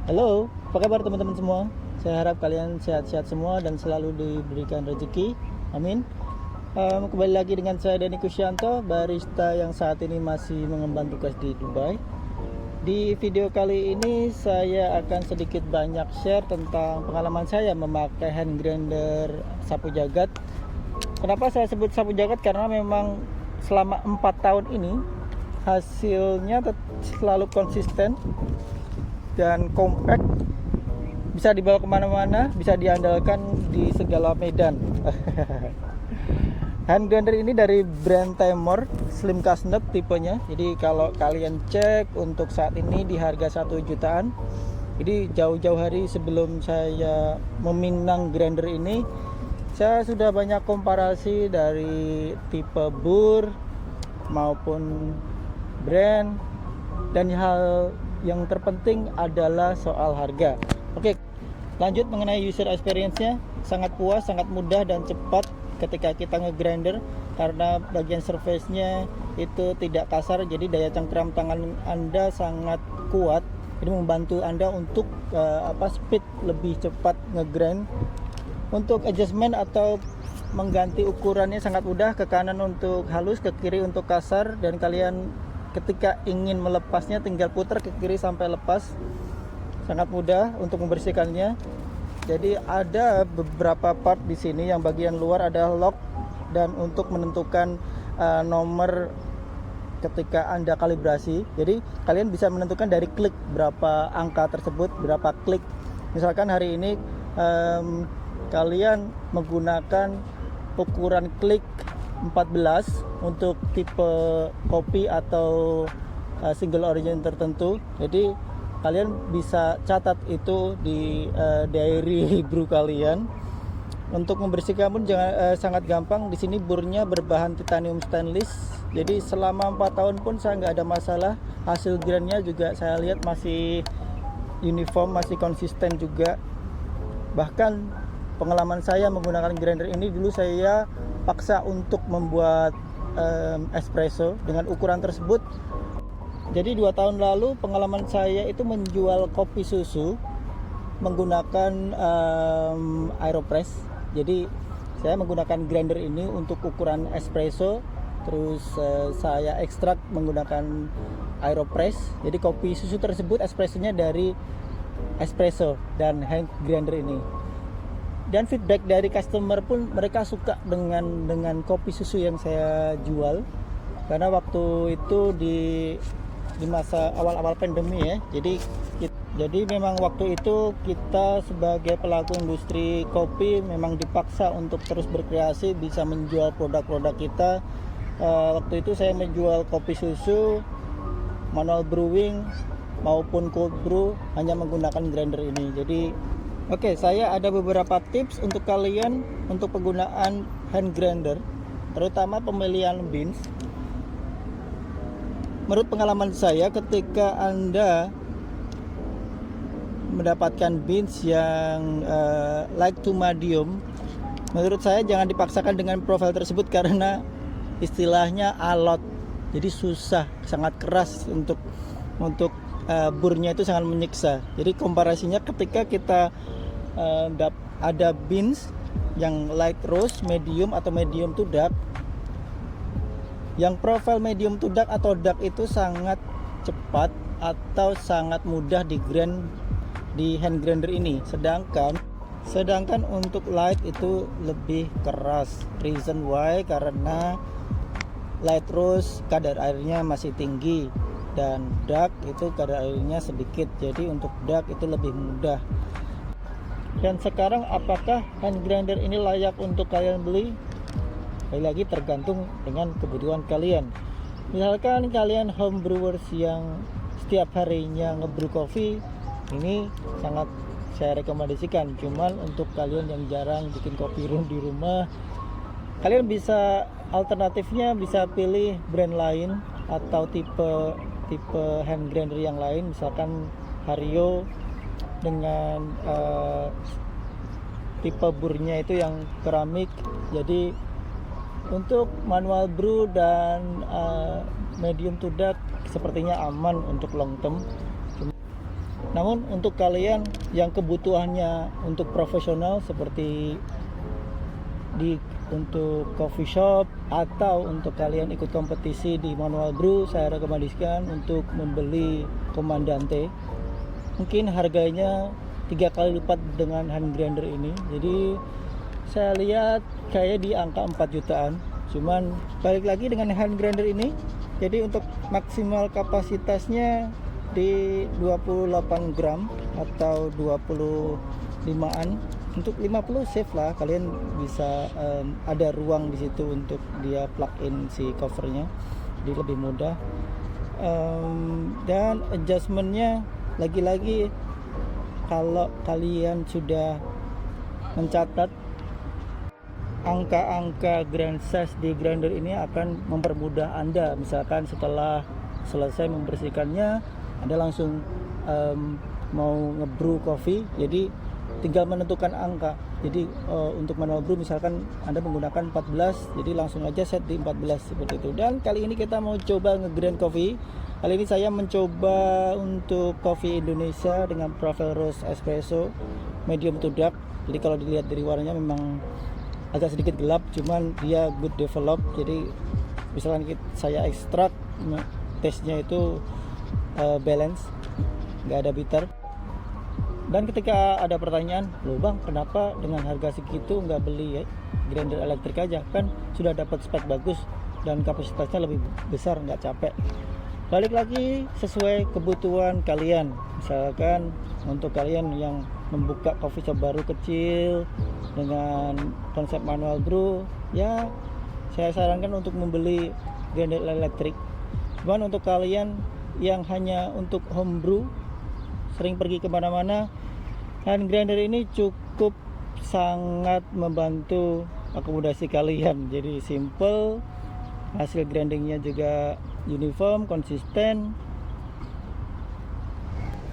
Halo, apa kabar teman-teman semua? Saya harap kalian sehat-sehat semua dan selalu diberikan rezeki. Amin. Kembali lagi dengan saya Denny Kusyanto, barista yang saat ini masih mengemban tugas di Dubai. Di video kali ini saya akan sedikit banyak share tentang pengalaman saya memakai hand grinder sapu jagat. Kenapa saya sebut sapu jagat? Karena memang selama 4 tahun ini hasilnya selalu konsisten dan compact, bisa dibawa kemana-mana, bisa diandalkan di segala medan. Hand grinder ini dari brand Tremor Slim Casnep tipenya. Jadi kalau kalian cek untuk saat ini di harga 1 jutaan. Jadi jauh-jauh hari sebelum saya meminang grinder ini, saya sudah banyak komparasi dari tipe bur maupun brand, dan hal yang terpenting adalah soal harga. Oke, lanjut mengenai user experience-nya. Sangat puas, sangat mudah dan cepat ketika kita nge-grinder, karena bagian surface-nya itu tidak kasar, jadi daya cengkram tangan Anda sangat kuat. Ini membantu Anda untuk speed lebih cepat nge-grind. Untuk adjustment atau mengganti ukurannya sangat mudah, ke kanan untuk halus, ke kiri untuk kasar, dan kalian ketika ingin melepasnya tinggal putar ke kiri sampai lepas. Sangat mudah untuk membersihkannya. Jadi ada beberapa part di sini, yang bagian luar ada lock, dan untuk menentukan nomor ketika Anda kalibrasi. Jadi kalian bisa menentukan dari klik berapa angka tersebut, berapa klik. Misalkan hari ini kalian menggunakan ukuran klik 14 untuk tipe kopi atau single origin tertentu. Jadi kalian bisa catat itu di diary brew kalian. Untuk membersihkan pun sangat gampang. Di sini burnya berbahan titanium stainless. Jadi selama 4 tahun pun saya nggak ada masalah. Hasil grindnya juga saya lihat masih uniform, masih konsisten juga. Bahkan pengalaman saya menggunakan grinder ini, dulu saya paksa untuk membuat espresso dengan ukuran tersebut. Jadi 2 tahun lalu pengalaman saya itu menjual kopi susu menggunakan Aeropress. Jadi saya menggunakan grinder ini untuk ukuran espresso, terus saya ekstrak menggunakan Aeropress. Jadi kopi susu tersebut espressonya dari espresso dan hand grinder ini. Dan feedback dari customer pun, mereka suka dengan kopi susu yang saya jual, karena waktu itu di masa awal-awal pandemi ya. Jadi memang waktu itu kita sebagai pelaku industri kopi memang dipaksa untuk terus berkreasi, bisa menjual produk-produk kita. Waktu itu saya menjual kopi susu, manual brewing maupun cold brew hanya menggunakan grinder ini. Jadi oke, saya ada beberapa tips untuk kalian untuk penggunaan hand grinder, terutama pemilihan beans. Menurut pengalaman saya, ketika Anda mendapatkan beans yang light to medium, menurut saya jangan dipaksakan dengan profil tersebut, karena istilahnya alot. Jadi susah, sangat keras untuk burnya itu sangat menyiksa. Jadi komparasinya ketika kita ada beans yang light roast, medium atau medium to dark, yang profil medium to dark atau dark itu sangat cepat atau sangat mudah di grind di hand grinder ini. Sedangkan untuk light itu lebih keras. Reason why? Karena light roast kadar airnya masih tinggi, dan dark itu kadar airnya sedikit. Jadi untuk dark itu lebih mudah. Dan sekarang apakah hand grinder ini layak untuk kalian beli? Lagi tergantung dengan kebutuhan kalian. Misalkan kalian home brewers yang setiap harinya ngebrew kopi, ini sangat saya rekomendasikan. Cuman untuk kalian yang jarang bikin kopi di rumah, kalian bisa alternatifnya bisa pilih brand lain atau tipe hand grinder yang lain, misalkan Hario dengan tipe burnya itu yang keramik. Jadi untuk manual brew dan medium to dark sepertinya aman untuk long term. Namun untuk kalian yang kebutuhannya untuk profesional seperti untuk coffee shop atau untuk kalian ikut kompetisi di manual brew, saya rekomendasikan untuk membeli Comandante. Mungkin harganya 3 kali lipat dengan hand grinder ini. Jadi saya lihat kayak di angka 4 jutaan. Cuman balik lagi dengan hand grinder ini, jadi untuk maksimal kapasitasnya di 28 gram atau 25an. Untuk 50 safe lah, kalian bisa ada ruang di situ untuk dia plug in si covernya, jadi lebih mudah. Dan adjustmentnya lagi-lagi kalau kalian sudah mencatat angka-angka grand size di grinder ini akan mempermudah Anda. Misalkan setelah selesai membersihkannya, Anda langsung mau ngebrew coffee, jadi tinggal menentukan angka. Jadi untuk manual brew misalkan Anda menggunakan 14, jadi langsung aja set di 14 seperti itu. Dan kali ini kita mau coba nge-grind coffee. Kali ini saya mencoba untuk coffee Indonesia dengan profile roast espresso medium to dark. Jadi kalau dilihat dari warnanya memang agak sedikit gelap, cuman dia good develop. Jadi misalkan saya ekstrak, taste-nya itu balance, nggak ada bitter. Dan ketika ada pertanyaan, loh bang, kenapa dengan harga segitu nggak beli ya grinder elektrik aja, kan sudah dapat spek bagus dan kapasitasnya lebih besar, nggak capek. Balik lagi sesuai kebutuhan kalian. Misalkan untuk kalian yang membuka coffee shop baru kecil dengan konsep manual brew, ya saya sarankan untuk membeli grinder elektrik. Cuman untuk kalian yang hanya untuk home brew, sering pergi kemana-mana, hand grinder ini cukup sangat membantu akomodasi kalian. Jadi simple, hasil grindingnya juga uniform, konsisten.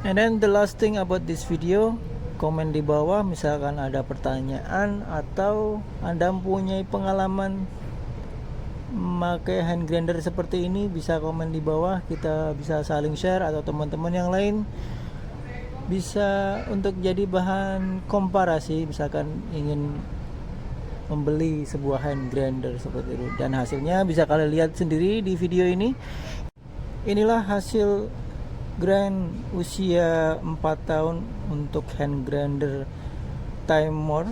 And then the last thing about this video, komen di bawah misalkan ada pertanyaan atau Anda mempunyai pengalaman memakai hand grinder seperti ini, bisa komen di bawah, kita bisa saling share, atau teman-teman yang lain bisa untuk jadi bahan komparasi, misalkan ingin membeli sebuah hand grinder seperti itu. Dan hasilnya bisa kalian lihat sendiri di video ini. Inilah hasil grind usia 4 tahun untuk hand grinder Timor.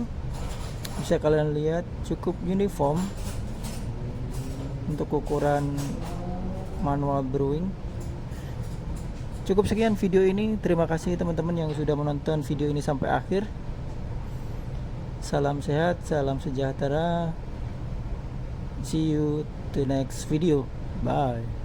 Bisa kalian lihat cukup uniform untuk ukuran manual brewing. Cukup sekian video ini. Terima kasih teman-teman yang sudah menonton video ini sampai akhir. Salam sehat, salam sejahtera. See you to next video. Bye.